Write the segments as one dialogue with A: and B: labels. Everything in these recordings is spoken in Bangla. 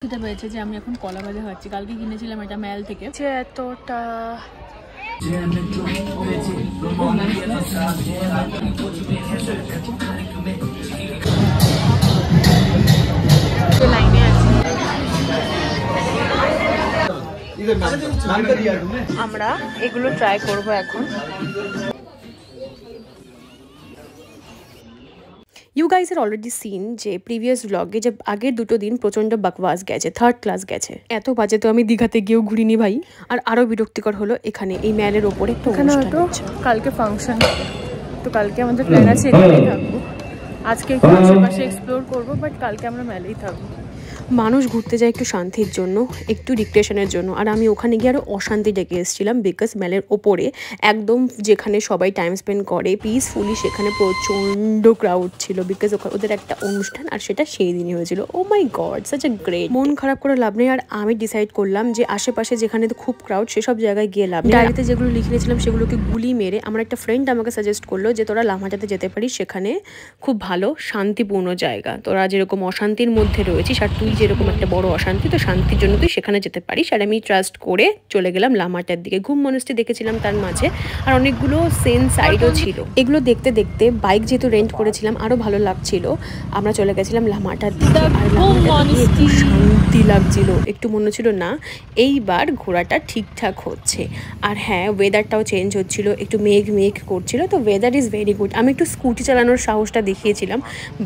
A: খেতে পেয়েছে যে আমি এখন কলা ভাজা খাচ্ছি। কালকে কিনেছিলাম এটা ম্যাল থেকে। এতটা লাইনে আছি আমরা, এগুলো ট্রাই করবো এখন।
B: You guys had already seen যে প্রিভিয়াস ব্লগে যে আগের দুটো দিন প্রচন্ড বকওয়াস গেছে, থার্ড ক্লাস গেছে। এত বাজে তো আমি দীঘাতে গিয়েও ঘুরিনি ভাই। আর আরো বিরক্তিকর হলো এখানে এই ম্যালের ওপরে একটা অনুষ্ঠান হচ্ছে।
A: কালকে ফাংশন, তো কালকে আমাদের প্ল্যান আছে এখানেই থাকবো। আজকে একটু আশেপাশে এক্সপ্লোর করবো, বাট কালকে আমরা মেলেই থাকবো।
B: মানুষ ঘুরতে যায় একটু শান্তির জন্য, একটু রিক্রিয়েশনের জন্য, আর আমি ওখানে গিয়ে আরও অশান্তি ডেকে এসেছিলাম। বিকজ মেলের ওপরে একদম যেখানে সবাই টাইম স্পেন্ড করে পিসফুলি, সেখানে প্রচণ্ড ক্রাউড ছিল। বিকজ ওদের একটা অনুষ্ঠান, আর সেটা সেই দিনই হয়েছিল। ও my god, such a great. মন খারাপ করে লাভ নেই। আর আমি ডিসাইড করলাম যে আশেপাশে যেখানে খুব ক্রাউড সেসব জায়গায় গিয়ে লাভ নেই। ডায়েরিতে যেগুলো লিখে নিয়েছিলাম সেগুলোকে গুলি মেরে আমার একটা ফ্রেন্ড আমাকে সাজেস্ট করলো যে তোরা লামাটাতে যেতে পারিস, সেখানে খুব ভালো শান্তিপূর্ণ জায়গা। তোরা যেরকম অশান্তির মধ্যে রয়েছিস, আর তুই যেরকম একটা বড় অশান্তি, তো শান্তির জন্য তুই সেখানে যেতে পারিস। আর আমি ট্রাস্ট করে চলে গেলাম লামাটার দিকে। ঘুম মনস্টি দেখেছিলাম তার মাঝে, আর অনেকগুলো সেন সাইডও ছিল। এগুলো দেখতে দেখতে বাইক যেহেতু রেন্ট করেছিলাম আরো ভালো লাগছিল। আমরা চলে গেছিলাম লামাটার দিকে। আর লামাটাতে একটু শান্তি লাগছিল, একটু মনে হচ্ছিল না এইবার ঘোরাটা ঠিকঠাক হচ্ছে। আর হ্যাঁ, ওয়েদারটাও চেঞ্জ হচ্ছিল, একটু মেঘ মেঘ করছিল, তো ওয়েদার ইজ ভেরি গুড। আমি একটু স্কুটি চালানোর সাহসটা দেখিয়েছিলাম,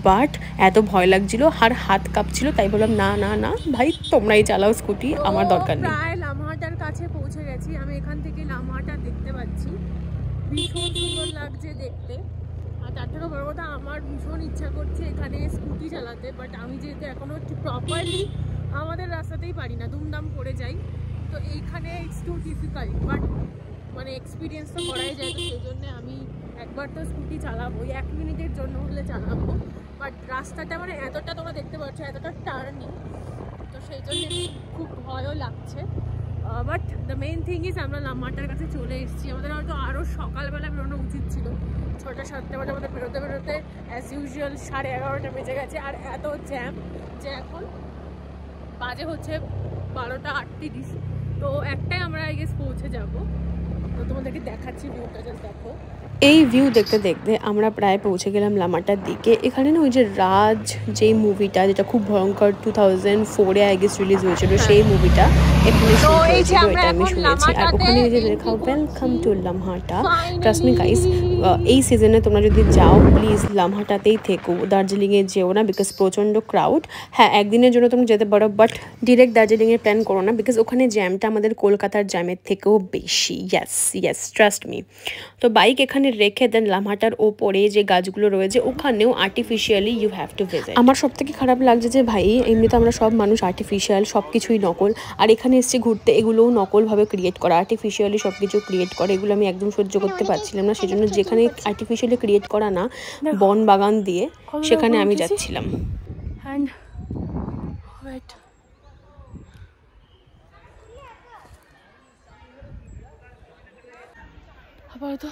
B: বাট এত ভয় লাগছিল আর হাত কাঁপছিল, তাই বললাম না না না ভাই, তোমরাই চালাও স্কুটি, আমার দরকার নেই।
A: প্রায় লামহাটার কাছে পৌঁছে গেছি। আমি এখান থেকে লামহাটা দেখতে পাচ্ছি, ভীষণ সুন্দর লাগছে দেখতে। আর তার থেকে বড় কথা, আমার ভীষণ ইচ্ছা করছে এখানে স্কুটি চালাতে, বাট আমি যেহেতু এখনো প্রপারলি আমাদের রাস্তাতেই পারি না, দুমদাম করে যাই, তো এইখানে ইটস টু ডিফিকাল্ট। বাট মানে এক্সপিরিয়েন্স তো করাই যায়, সেই জন্য আমি একবার তো স্কুটি চালাবো, 1 মিনিটের জন্য হলে চালাবো। বাট রাস্তাটা মানে এতটা, তোমরা দেখতে পাচ্ছ এতটা টার্নিং, তো সেই জন্য খুব ভয়ও লাগছে। But the main thing is আমরা লামাটার কাছে চলে এসেছি। আমাদের হয়তো আরও সকালবেলা বেরোনো উচিত ছিল, 6টা-7টা বাজে আমাদের বেরোতে বেরোতে অ্যাজ ইউজুয়াল 11:30 বেজে গেছে। আর এত জ্যাম যে এখন বাজে হচ্ছে 12:38, তো একটাই আমরা আই গেস পৌঁছে যাবো। তো তোমাদেরকে দেখাচ্ছি ভিউটা, জাস্ট দেখো।
B: এই ভিউ দেখতে দেখতে আমরা প্রায় পৌঁছে গেলাম লামাটার দিকে। এখানে না ওই যে রাজ যেই মুভিটা, যেটা খুব ভয়ঙ্কর 2004-এ আই গেস রিলিজ হয়েছিল, সেই মুভিটা এখানে শুট হয়েছিল, এটা আমি শুনেছি। আর ওখানে যে লেখা welcome to Lamahata. Trust me guys, এই সিজনে তোমরা যদি যাও প্লিজ লামহাটাতেই থেকো, দার্জিলিংয়ে যেও না, বিকজ প্রচণ্ড ক্রাউড। হ্যাঁ, একদিনের জন্য তুমি যেতে পারো, বাট ডিরেক্ট দার্জিলিংয়ের প্ল্যান করো না, বিকজ ওখানে জ্যামটা আমাদের কলকাতার জ্যামের থেকেও বেশি। Yes yes, trust me. তো বাইক এখানে রেখে দেন লামহাটার ওপরে যে গাছগুলো রয়েছে ওখানেও artificially you have to visit. আমার সব থেকে খারাপ লাগছে যে ভাই, এমনিতে আমরা সব মানুষ আর্টিফিশিয়াল, সব কিছুই নকল, আর এখানে এসে ঘুরতে এগুলোও নকলভাবে ক্রিয়েট করা, আর্টিফিশিয়ালি সব কিছু ক্রিয়েট করে, এগুলো আমি একদম সহ্য করতে পারছিলাম না। সেজন্য যেখানে আর্টিফিশিয়ালি ক্রিয়েট করা না, বন বাগান দিয়ে, সেখানে আমি যাচ্ছিলাম।
A: অ্যান্ড ওয়েট, আপাতত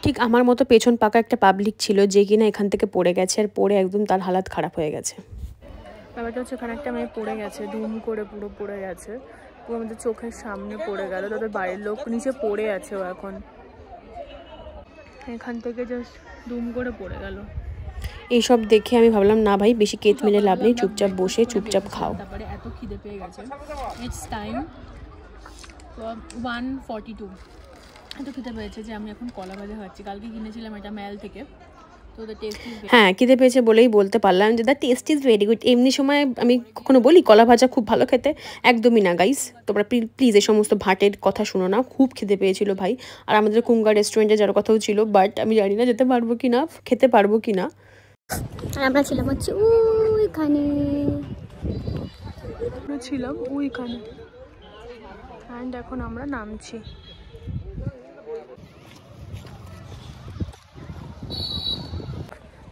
B: ঠিক আমার মতো পেছন পাকা একটা পাবলিক ছিল যে কিনা এখান থেকে পড়ে গেছে, আর পড়ে একদম তার হালাত খারাপ হয়ে গেছে।
A: ব্যাপারটা হচ্ছে ওখানে একটা মেয়ে পড়ে গেছে, ধুম করে পুরো পড়ে গেছে, পুরো আমাদের চোখের সামনে পড়ে গেল। তাদের বাড়ির লোক নিচে পড়ে আছে, ও এখন এখান থেকে জাস্ট ধুম করে পড়ে গেল।
B: এইসব দেখে আমি ভাবলাম না ভাই, বেশি কেত মিলে লাভ নেই, চুপচাপ বসে চুপচাপ খাও।
A: তারপরে এত খিদে পেয়ে গেছে, ইটস টাইম 1:42। এত খিদে পেয়েছে যে আমি এখন কলা ভাজা খাচ্ছি। কালকে কিনেছিলাম এটা ম্যাল থেকে, তো দ্য টেস্ট ইজ,
B: হ্যাঁ খিদে পেয়েছে বলেই বলতে পারলাম যে the test is very good. এমনি সময় আমি কখনো বলি কলা ভাজা খুব ভালো খেতে? একদমই না গাইস, তোমরা প্লিজ এই সমস্ত ভাটের কথা শুনো না। খুব খিদে পেয়েছিল ভাই, আর আমাদের কুঙ্গা রেস্টুরেন্টে যাওয়ার কথাও ছিল, বাট আমি জানি না যেতে পারবো কি না, খেতে পারবো কি না।
C: আমরা ছিলাম হচ্ছে ওইখানে,
A: অ্যান্ড এখন আমরা নামছি।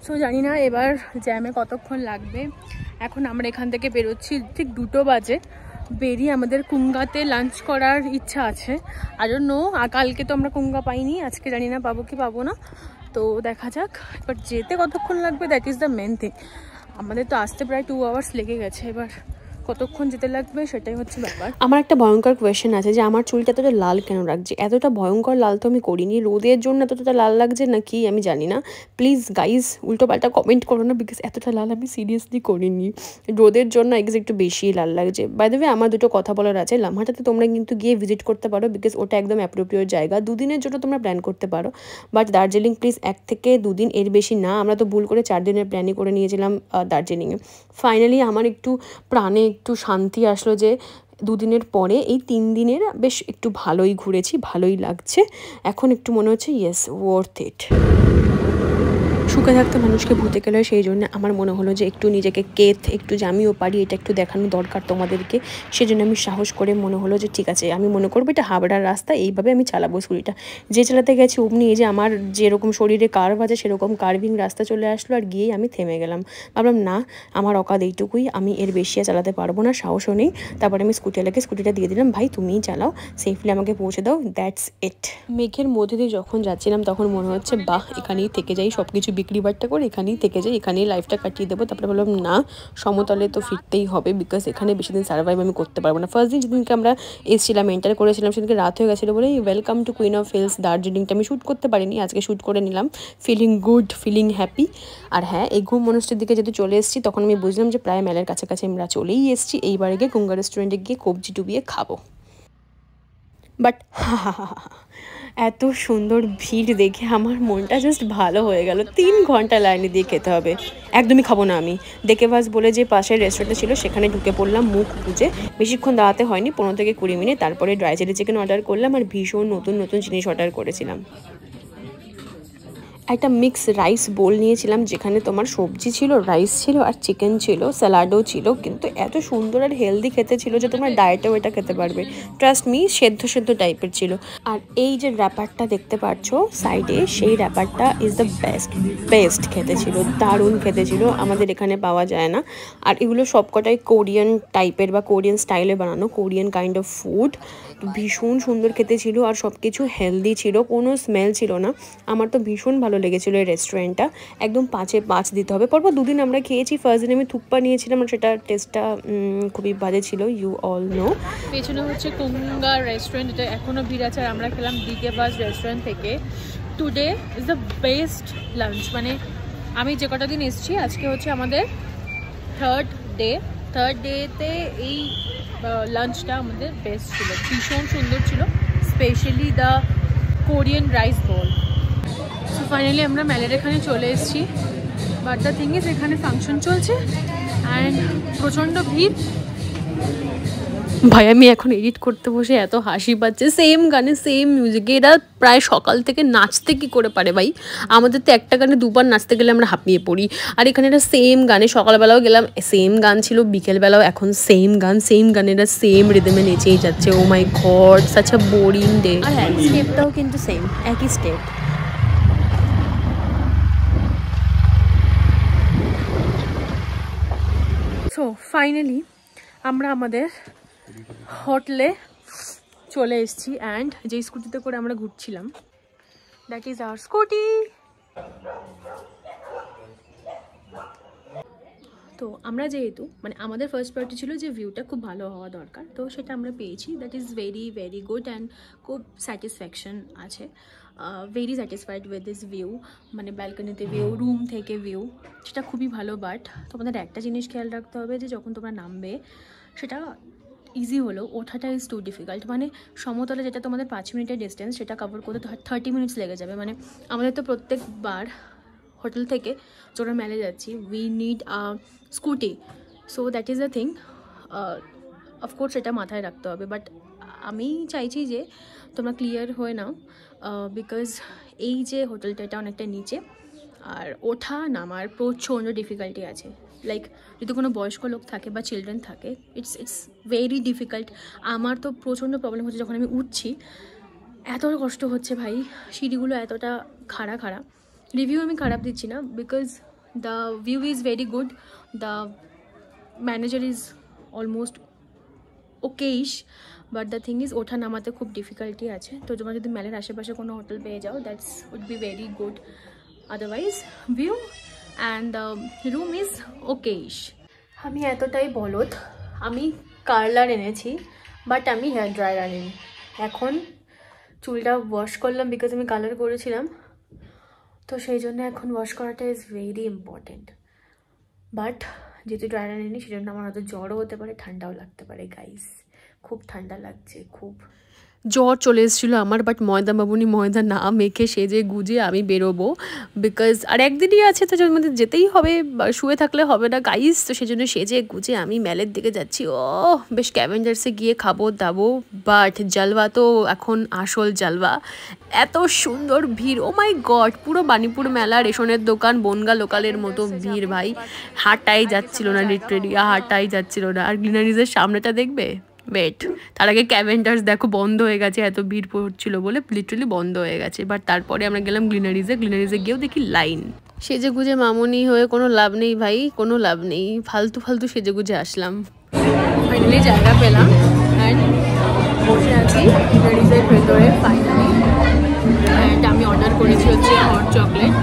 A: সো জানি না এবার জ্যামে কতক্ষণ লাগবে। এখন আমরা এখান থেকে বেরোচ্ছি ঠিক 2টো বাজে। বেরিয়ে আমাদের কুঙ্গাতে লাঞ্চ করার ইচ্ছা আছে। আর জন্য কালকে তো আমরা কুঙ্গা পাইনি, আজকে জানি না পাবো কি পাবো না, তো দেখা যাক। বাট যেতে কতক্ষণ লাগবে that is the main thing. আমাদের তো আসতে প্রায় 2 আওয়ার্স লেগে গেছে, এবার কতক্ষণ যেতে লাগবে সেটাই হচ্ছে ব্যাপার।
B: আমার একটা ভয়ঙ্কর কোয়েশ্চেন আছে যে আমার চুলটা এতটা লাল কেন লাগছে? এতটা ভয়ঙ্কর লাল তো আমি করিনি, রোদের জন্য এতটা লাল লাগছে নাকি আমি জানি না। প্লিজ গাইজ উল্টো পাল্টা কমেন্ট করো না, বিকজ এতটা লাল আমি সিরিয়াসলি করিনি, রোদের জন্য একটু বেশি লাল লাগছে। বাই দ্য ওয়ে আমার দুটো কথা বলার আছে, লামহাটাতে তোমরা কিন্তু গিয়ে ভিজিট করতে পারো, বিকজ ওটা একদম অ্যাপ্রোপ্রিয়েট জায়গা, 2 দিনের জন্য তোমরা প্ল্যান করতে পারো। বাট দার্জিলিং প্লিজ 1 থেকে 2 দিন, এর বেশি না। আমরা তো ভুল করে 4 দিনের প্ল্যানই করে নিয়েছিলাম দার্জিলিংয়ে। ফাইনালি আমার একটু প্রাণে একটু শান্তি আসলো যে 2 দিনের পরে এই 3 দিনের বেশ একটু ভালোই ঘুরেছি, ভালোই লাগছে। এখন একটু মনে হচ্ছে ইয়েস ওয়ার্থ ইট। সুখে থাকতে মানুষকে ভূতে গেলে, সেই জন্য আমার মনে হলো যে একটু নিজেকে একটু যে আমিও পারি, এটা একটু দেখানো দরকার তোমাদেরকে। সেজন্য আমি সাহস করে মনে হলো যে ঠিক আছে, আমি মনে করবো এটা হাবড়ার রাস্তা, এইভাবে আমি চালাবো স্কুটিটা। যে চালাতে গেছি অমনি এই যে আমার যেরকম শরীরে কার্ভ আছে সেরকম কার্ভিং রাস্তা চলে আসলো, আর গিয়েই আমি থেমে গেলাম। ভাবলাম না, আমার অকাদ এইটুকুই, আমি এর বেশি চালাতে পারবো না, সাহসও নেই। তারপরে আমি স্কুটিওয়ালাকে স্কুটিটা দিয়ে দিলাম, ভাই তুমিই চালাও, সেফলি আমাকে পৌঁছে দাও, দ্যাটস ইট। মেঘের মধ্যে দিয়ে যখন যাচ্ছিলাম তখন মনে হচ্ছে বাহ, এখানেই থেকে যাই, সব কিছু বিক্রি বাট্টা করে এখানেই থেকে যাই, এখানেই লাইফটা কাটিয়ে দেবো। তারপরে বললাম না, সমতলে তো ফিরতেই হবে, বিকজ এখানে বেশি দিন সার্ভাইভ আমি করতে পারবো না। ফার্স্ট দিন যেদিনকে আমরা এসেছিলাম, এন্টার করেছিলাম, সেদিনকে রাত হয়ে গেছিলো বলে welcome to queen of hills দার্জিলিংটা আমি শ্যুট করতে পারিনি, আজকে শ্যুট করে নিলাম। Feeling good, feeling happy. আর হ্যাঁ, এই ঘুম মনস্টের দিকে যেহেতু চলে এসেছি, তখন আমি বুঝলাম যে প্রায় মেলার কাছাকাছি আমরা চলেই এসেছি। এইবারে গিয়ে কুঙ্গা রেস্টুরেন্টে গিয়ে কবজি ডুবিয়ে খাবো। বাট এত সুন্দর ভিড় দেখে আমার মনটা জাস্ট ভালো হয়ে গেল। 3 ঘন্টা লাইনে দিয়ে খেতে হবে, একদমই খাবো না আমি। দেখে বাস বলে যে পাশের রেস্টুরেন্টে ছিল, সেখানে ঢুকে পড়লাম মুখ বুঝে। বেশিক্ষণ দাঁড়াতে হয়নি, 15 থেকে 20 মিনিট। তারপরে ড্রাই চিলি চিকেন অর্ডার করলাম, আর ভীষণ নতুন নতুন জিনিস অর্ডার করেছিলাম। একটা মিক্স রাইস বোল নিয়েছিলাম, যেখানে তোমার সবজি ছিল, রাইস ছিল, আর চিকেন ছিল, স্যালাডও ছিল। কিন্তু এত সুন্দর আর হেলদি খেতে ছিল যে তোমার ডায়েটেও এটা খেতে পারবে, ট্রাস্ট মি। সেদ্ধ সেদ্ধ টাইপের ছিল। আর এই যে র্যাপারটা দেখতে পাচ্ছ সাইডে, সেই র্যাপারটা ইজ দ্য বেস্ট খেতে ছিল, দারুণ খেতে ছিল, আমাদের এখানে পাওয়া যায় না। আর এগুলো সবকটাই কোরিয়ান টাইপের বা কোরিয়ান স্টাইলে বানানো, কোরিয়ান কাইন্ড অফ ফুড। ভীষণ সুন্দর খেতে ছিল, আর সব কিছু হেলদি ছিল, কোনো স্মেল ছিল না। আমার তো ভীষণ ভালো লেগেছিলো এই রেস্টুরেন্টটা, একদম 5-এ 5 দিতে হবে। পরপর 2 দিন আমরা খেয়েছি। ফার্স্ট দিন আমি থুপ্পা নিয়েছিলাম, আর সেটা টেস্টটা খুবই বাজে ছিল, ইউ অল নো।
A: পেছনে হচ্ছে কুঙ্গা রেস্টুরেন্ট, এটা এখনও ভিড় আছে। আর আমরা খেলাম ডিকে বাস রেস্টুরেন্ট থেকে। Today is the best lunch, মানে আমি যে কটা দিন এসেছি, আজকে হচ্ছে আমাদের থার্ড ডেতে এই লাঞ্চটা আমাদের বেস্ট ছিল, ভীষণ সুন্দর ছিল, specially the Korean rice bowl. So finally আমরা মেলের এখানে চলে এসেছি, বাট দ্য থিং ইজ এখানে ফাংশন চলছে অ্যান্ড প্রচণ্ড ভিড়।
B: ভাই আমি এখন এডিট করতে বসে এত হাসি পাচ্ছে, সেম গানে সেম মিউজিকে এরা প্রায় সকাল থেকে নাচতে কি করে পারে ভাই? আমাদের তো একটা গানে 2 বার নাচতে গেলে আমরা হাঁপিয়ে পড়ি, আর এখানে এরা সেম গানে, সকালবেলাও গেলাম সেম গান ছিল, বিকেলবেলাও এখন সেম গান এরা সেম রিদমে নেচেই যাচ্ছে। Oh my god, such a boring day. আর হ্যাঁ, স্টেপটাও কিন্তু সেম, একই স্টেপ।
A: সো ফাইনালি আমরা আমাদের হোটেলে চলে এসেছি, অ্যান্ড যেই স্কুটিতে করে আমরা ঘুরছিলাম, দ্যাট ইজ আওয়ার স্কুটি। তো আমরা যেহেতু মানে আমাদের ফার্স্ট প্রায়োরিটি ছিল যে ভিউটা খুব ভালো হওয়া দরকার, তো সেটা আমরা পেয়েছি, that is very very good and খুব স্যাটিসফ্যাকশন আছে, very satisfied with this view. মানে ব্যালকনিতে ভিউ, রুম থেকে ভিউ, সেটা খুবই ভালো। বাট তোমাদের একটা জিনিস খেয়াল রাখতে হবে যে যখন তোমরা নামবে, সেটা ইজি হলো, ওঠাটা ইজ টু ডিফিকাল্ট। মানে সমতলে যেটা তোমাদের 5 মিনিটের ডিস্টেন্স, সেটা কভার করতে 30 মিনিটস লেগে যাবে। মানে আমাদের তো প্রত্যেকবার হোটেল থেকে যখন মেলে যাচ্ছি, we need a scooty, so that is the thing. Of course এটা মাথায় রাখতে হবে, বাট আমি চাইছি যে তোমরা ক্লিয়ার হয়ে নাও, বিকজ এই যে হোটেলটা, এটা অনেকটা নিচে, আর ওঠা নামার প্রচণ্ড ডিফিকাল্টি আছে। লাইক যদি কোনো বয়স্ক লোক থাকে বা চিলড্রেন থাকে, ইটস ভেরি ডিফিকাল্ট। আমার তো প্রচণ্ড প্রবলেম হচ্ছে যখন আমি উঠছি, এত কষ্ট হচ্ছে ভাই, সিঁড়িগুলো এতটা খাড়া। রিভিউ আমি খারাপ দিচ্ছি না, because the view is very good, the manager is almost okayish, but the thing is ওঠা নামাতে খুব ডিফিকাল্টি আছে। তো তোমরা যদি মেলের আশেপাশে কোনো হোটেল পেয়ে যাও, that's would be very good. Otherwise view and room is okayish.
B: আমি এতটাই বলদ, আমি কার্লার এনেছি বাট আমি হেয়ার ড্রায়ার আনিনি। এখন চুলটা ওয়াশ করলাম বিকজ আমি কালার করেছিলাম, তো সেই জন্য এখন ওয়াশ করাটা ইজ ভেরি ইম্পর্টেন্ট। বাট যেহেতু ড্রায়ার আনিনি সেজন্য আমার হয়তো জ্বরও হতে পারে, ঠান্ডাও লাগতে পারে। গাইস খুব ঠান্ডা লাগছে, খুব জ্বর চলে এসেছিলো আমার। বাট ময়দা বাবুনি ময়দা না মেখে সেজে গুজে আমি বেরোবো, বিকজ আর একদিনই আছে, তো যার মধ্যে যেতেই হবে, শুয়ে থাকলে হবে না গাইস। তো সেজন্য সেজে গুজে আমি ম্যালের দিকে যাচ্ছি। ও বেশ ক্যাভেঞ্জার্সে গিয়ে খাবো দাবো, বাট জালওয়া তো এখন আসল জালওয়া। এত সুন্দর ভিড়, ও মাই গড, পুরো বানিপুর মেলা, রেশনের দোকান, বনগা লোকালের মতো ভিড় ভাই। হাঁটাই যাচ্ছিল না, লিটারেলি হাঁটাই যাচ্ছিল না। আর গ্লিনারিজের সামনেটা দেখবে, ওয়েট, তার আগে ক্যাভেন্ডার্স দেখো বন্ধ হয়ে গেছে, এত ভিড় পড়ছিল বলে লিটারালি বন্ধ হয়ে গেছে। বাট তারপরে আমরা গেলাম গ্লিনারিজে গিয়েও দেখি লাইন। সেজে গুজে মামুনি হয়ে কোনো লাভ নেই ভাই, কোনো লাভ নেই, ফালতু ফালতু সেজে গুজে আসলাম। ফাইনালি জায়গা পেলাম অ্যান্ড বসে আছি গ্লিনারিজের ভেতরে ফাইনালি। অ্যান্ড আমি অর্ডার করেছি হচ্ছে হট চকলেট।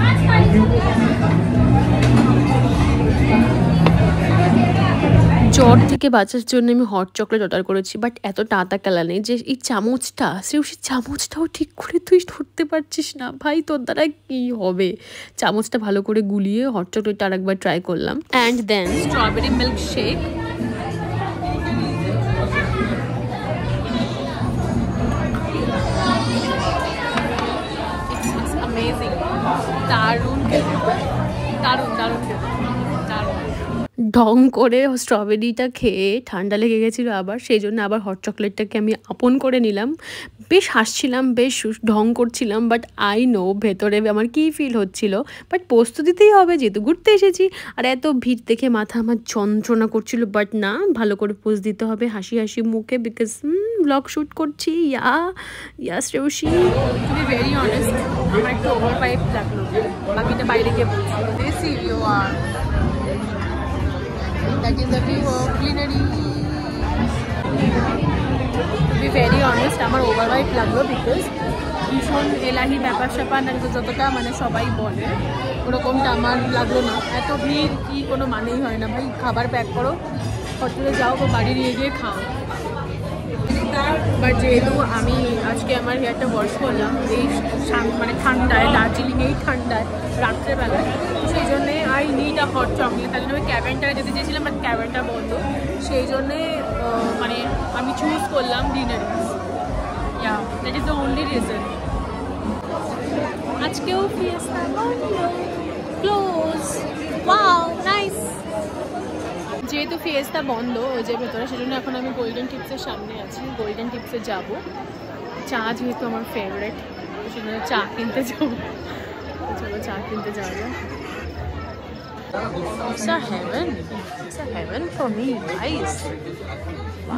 B: জ্বর থেকে বাঁচার জন্য আমি হট চকলেট অর্ডার করেছি, বাট এত টাতা কেলা নেই যে এই চামচটা, সেই চামচটাও ঠিক করে তুই ধরতে পারছিস না ভাই, তোর দ্বারা কি হবে। চামচটা ভালো করে গুলিয়ে হট চকলেটটা আরেকবার ট্রাই করলাম। And then strawberry milkshake. It's amazing, দারুণ খেতে, দারুণ দারুণ খেতে, দারুণ। ঢং করে স্ট্রবেরিটা খেয়ে ঠান্ডা লেগে গেছিলো আবার, সেই জন্য আবার হট চকলেটটাকে আমি আপন করে নিলাম। বেশ হাসছিলাম, বেশ ঢং করছিলাম, বাট আই নো ভেতরে আমার কী ফিল হচ্ছিল। বাট পোস্ত দিতেই হবে যেহেতু ঘুরতে এসেছি। আর এত ভিড় দেখে মাথা আমার যন্ত্রণা করছিল, বাট না, ভালো করে পোস্ট দিতে হবে হাসি হাসি মুখে, বিকজ ব্লগ শ্যুট করছি। Shreyasi, to be very honest আমার একটু ওভার পাইপ লাগলো, বাকিটা বাইরে গিয়ে বলছি। This you are that is the view of Glenary. To be very honest আমার ওভারভাইব লাগলো, বিকজ ভীষণ এলাহি ব্যাপার স্যাপার না, যতটা মানে সবাই বলে ওরকমটা আমার লাগলো না। এত ভিড় কি কোনো মানেই হয় না ভাই। খাবার প্যাক করো, হোটেলে যাও বা বাড়ি নিয়ে গিয়ে খাও। বাট যেহেতু আমি আজকে আমার হেয়ারটা ওয়াশ করলাম এই মানে ঠান্ডায়, দার্জিলিং এই ঠান্ডায় রাত্রেবেলায়, সেই জন্যে I need a hot chocolate. তার জন্য আমি ক্যাভেনটায় যেতে চেয়েছিলাম, বাট ক্যাভেনটা বন্ধ, সেই জন্যে মানে আমি চুজ করলাম Glenary's. Yeah, that is the only reason. আজকেও ফিয়েস্তা বন্ধ, ক্লোজ। Wow nice. যেহেতু ফিয়েস্তা বন্ধ ওই যে ভেতরে, সেজন্য এখন আমি গোল্ডেন টিপসের সামনে আছি, গোল্ডেন টিপসে যাব। চা যেহেতু আমার ফেভারিট, সেজন্য চা কিনতে যাবো। চলো চা কিনতে যাওয়া যায়।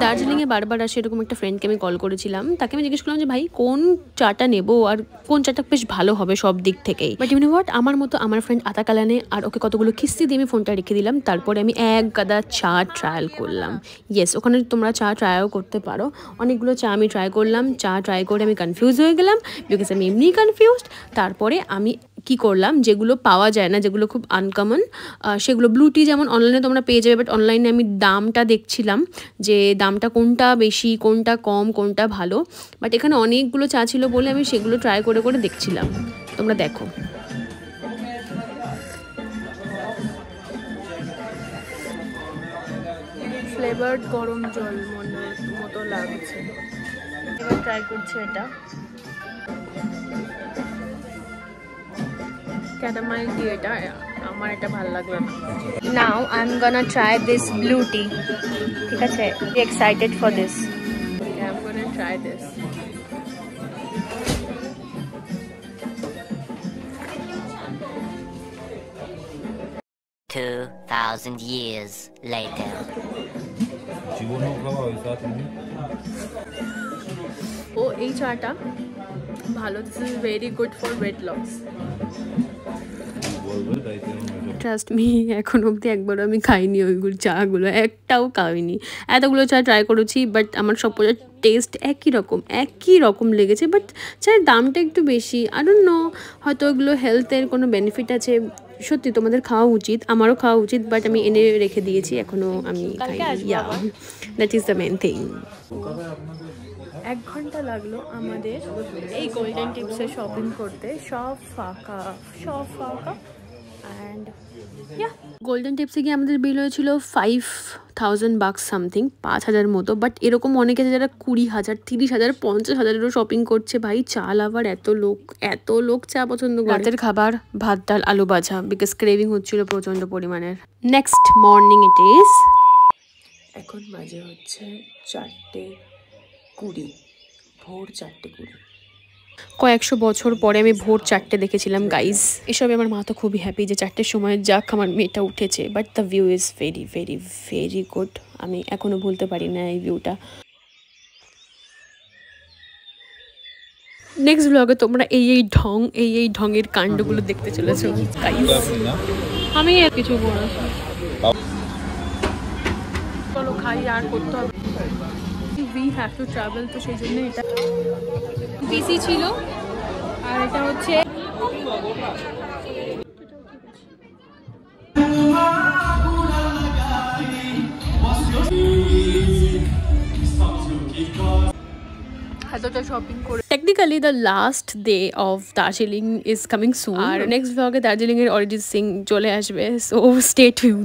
B: দার্জিলিংয়ে বারবার আসে এরকম একটা ফ্রেন্ডকে আমি কল করেছিলাম, তাকে আমি জিজ্ঞেস করলাম যে ভাই কোন চাটা নেবো আর কোন চাটা বেশ ভালো হবে সব দিক থেকেই। বাট ইউ নো হোয়াট, আমার মতো আমার ফ্রেন্ড আতাকালানে আর ওকে কতগুলো কিস্তি দিয়ে আমি ফোনটা রেখে দিলাম। তারপরে আমি এক গাদা চা ট্রায়াল করলাম। ইয়েস, ওখানে তোমরা চা ট্রায়াল করতে পারো। অনেকগুলো চা আমি ট্রাই করলাম। চা ট্রাই করে আমি কনফিউজ হয়ে গেলাম, বিকজ আমি এমনিই কনফিউজড। তারপরে আমি কি করলাম, যেগুলো পাওয়া যায় না, যেগুলো খুব আনকমন, সেগুলো ব্লু টি যেমন অনলাইনে তোমরা পেয়ে যাবে, বাট অনলাইনে আমি দামটা দেখছিলাম যে দামটা কোনটা বেশি, কোনটা কম, কোনটা ভালো। বাট এখানে অনেকগুলো চা ছিল বলে আমি সেগুলো ট্রাই করে করে দেখছিলাম। তোমরা দেখো, ফ্লেভার্ড গরম জল মতো লাগছে। এবার ট্রাই করছি এটা, ক্যারামেল টি। এটা আমার এটা ভালো লাগলো না। Now I am gonna try this blue tea. ঠিক আছে, excited for this. I am gonna try this.
D: 2000 years later.
B: ও এই চাটা ভালো, this is very good for weight loss. Trust me, এখন অবধি একবারও আমি খাইনি ওইগুলো চাগুলো, একটাও খাইনি। এতগুলো চা ট্রাই করেছি, বাট আমার সব টেস্ট একই রকম লেগেছে। বাট চায়ের দামটা একটু বেশি। আই ডোন্ট নো, হয়তো ওইগুলো হেলথের কোনো বেনিফিট আছে, সত্যি তোমাদের খাওয়া উচিত, আমারও খাওয়া উচিত, বাট আমি এনে রেখে দিয়েছি, এখনো আমি that is the main thing. 1 ঘন্টা লাগলো আমাদের এই গোল্ডেন টিপসে শপিং করতে, সব ফাঁকা অ্যান্ড গোল্ডেন টিপসে গিয়ে আমাদের বিল হয়েছিল 5,000 bucks সামথিং, 5,000 মতো। বাট এরকম অনেকে আছে যারা 20,000, 30,000, 50,000-এরও শপিং করছে। ভাই চাল আবার এত লোক চা পছন্দ করে। রাতের খাবার ভাত ডাল আলু ভাজা, বিকজ ক্রেভিং হচ্ছিল প্রচণ্ড পরিমাণের। নেক্সট মর্নিং ইট ইজ, এখন বাজে হচ্ছে 4:20, ভোর 4:20। কয়েকশো বছর পরে আমি ভোর 4টে দেখেছিলাম গাইজ। এসবে আমার মা তো খুবই হ্যাপি যে 4টের সময় যাক আমার মেয়েটা উঠেছে। But the view is very very very good, আমি এখনো ভুলতে পারি না এই ভিউটা। নেক্সট ব্লগে তোমরা এই ঢঙের কাণ্ডগুলো দেখতে চলেছো গাইজ। আমি আর কিছু বলবো, চলো খাই, আর করতে হবে। We have to travel, তো সেই জন্য এটা বিসি ছিল। আর এটা হচ্ছে এতটা শপিং করে technically the last day of Darjeeling is coming soon. আর নেক্সট ব্লগে দার্জিলিং এর অরিজিৎ সিং চলে আসবে, সো স্টে টিউন।